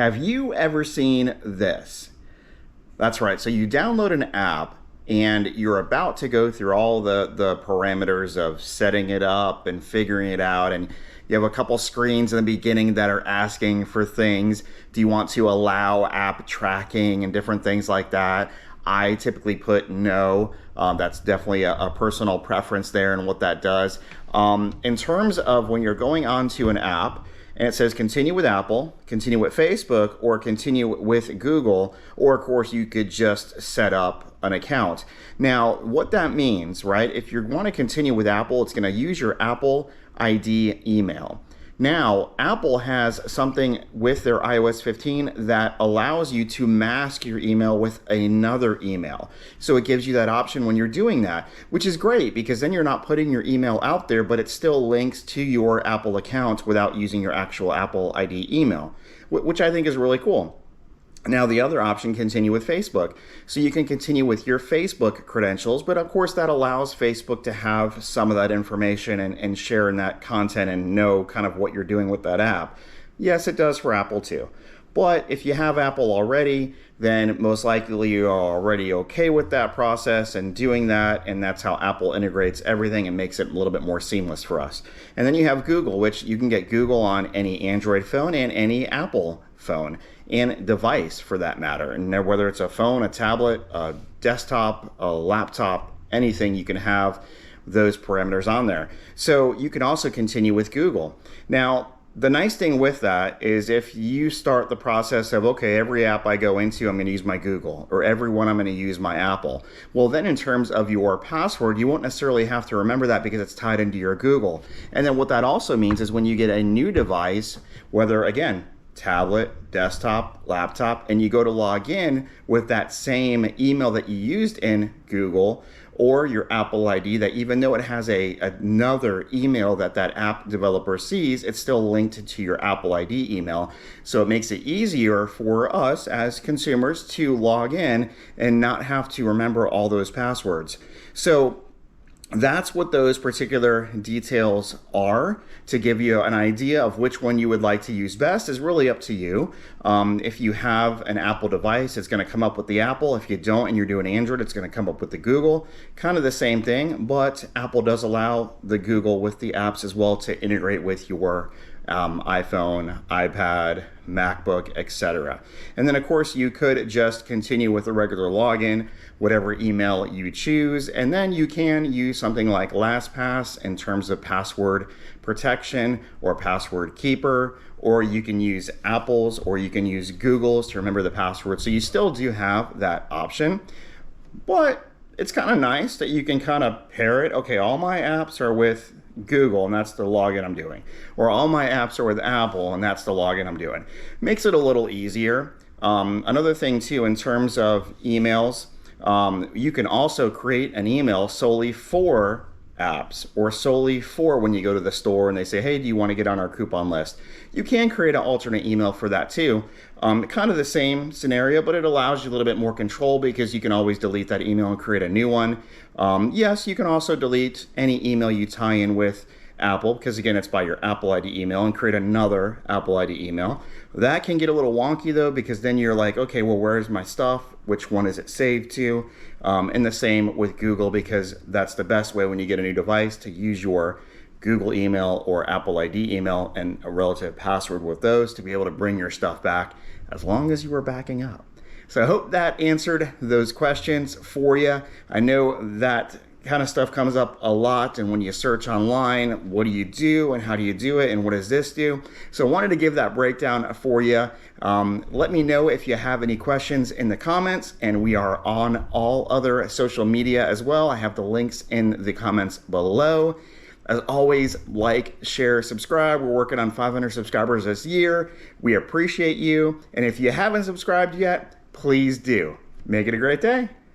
Have you ever seen this? That's right. So you download an app and you're about to go through all the parameters of setting it up and figuring it out, and you have a couple screens in the beginning that are asking for things. Do you want to allow app tracking and different things like that? I typically put no. That's definitely a personal preference there and what that does. In terms of when you're going onto an app and it says continue with Apple, continue with Facebook, or continue with Google, or of course you could just set up an account. Now, what that means, right? If you want to continue with Apple, it's going to use your Apple ID email. Now, Apple has something with their iOS 15 that allows you to mask your email with another email. So it gives you that option when you're doing that, which is great because then you're not putting your email out there, but it still links to your Apple account without using your actual Apple ID email, which I think is really cool. Now the other option, continue with Facebook. So you can continue with your Facebook credentials, but of course that allows Facebook to have some of that information and share in that content and know kind of what you're doing with that app. Yes, it does for Apple too. But if you have Apple already, then most likely you are already okay with that process and doing that, and that's how Apple integrates everything and makes it a little bit more seamless for us. And then you have Google, which you can get Google on any Android phone and any Apple phone and device for that matter. And whether it's a phone, a tablet, a desktop, a laptop, anything, you can have those parameters on there. So you can also continue with Google. Now, the nice thing with that is if you start the process of, okay, every app I go into, I'm going to use my Google, or every one I'm going to use my Apple. Well, then in terms of your password, you won't necessarily have to remember that because it's tied into your Google. And then what that also means is when you get a new device, whether, again, tablet, desktop, laptop, and you go to log in with that same email that you used in Google or your Apple ID, that even though it has another email that app developer sees, it's still linked to your Apple ID email. So it makes it easier for us as consumers to log in and not have to remember all those passwords. So that's what those particular details are. To give you an idea of which one you would like to use best is really up to you. If you have an Apple device, it's going to come up with the Apple. If you don't and you're doing Android, it's going to come up with the Google. Kind of the same thing, but Apple does allow the Google with the apps as well to integrate with your iPhone, iPad, MacBook, etc. And then of course you could just continue with a regular login, whatever email you choose, and then you can use something like LastPass in terms of password protection or password keeper, or you can use Apple's or you can use Google's to remember the password. So you still do have that option, but it's kind of nice that you can kind of pair it. Okay, all my apps are with Google and that's the login I'm doing, or all my apps are with Apple and that's the login I'm doing. Makes it a little easier. Another thing too, in terms of emails, you can also create an email solely for apps or solely for when you go to the store and they say, hey, do you want to get on our coupon list? You can create an alternate email for that too. Kind of the same scenario, but it allows you a little bit more control because you can always delete that email and create a new one. Yes, you can also delete any email you tie in with Apple, because again, it's by your Apple ID email, and create another Apple ID email. That can get a little wonky though, because then you're like, okay, well, where's my stuff? Which one is it saved to? And the same with Google, because that's the best way when you get a new device to use your Google email or Apple ID email and a relative password with those to be able to bring your stuff back as long as you were backing up. So I hope that answered those questions for you. I know that kind of stuff comes up a lot, and when you search online, what do you do and how do you do it and what does this do? So I wanted to give that breakdown for you. Let me know if you have any questions in the comments, and we are on all other social media as well. I have the links in the comments below. As always, like, share, subscribe. We're working on 500 subscribers this year. We appreciate you. And if you haven't subscribed yet, please do. Make it a great day.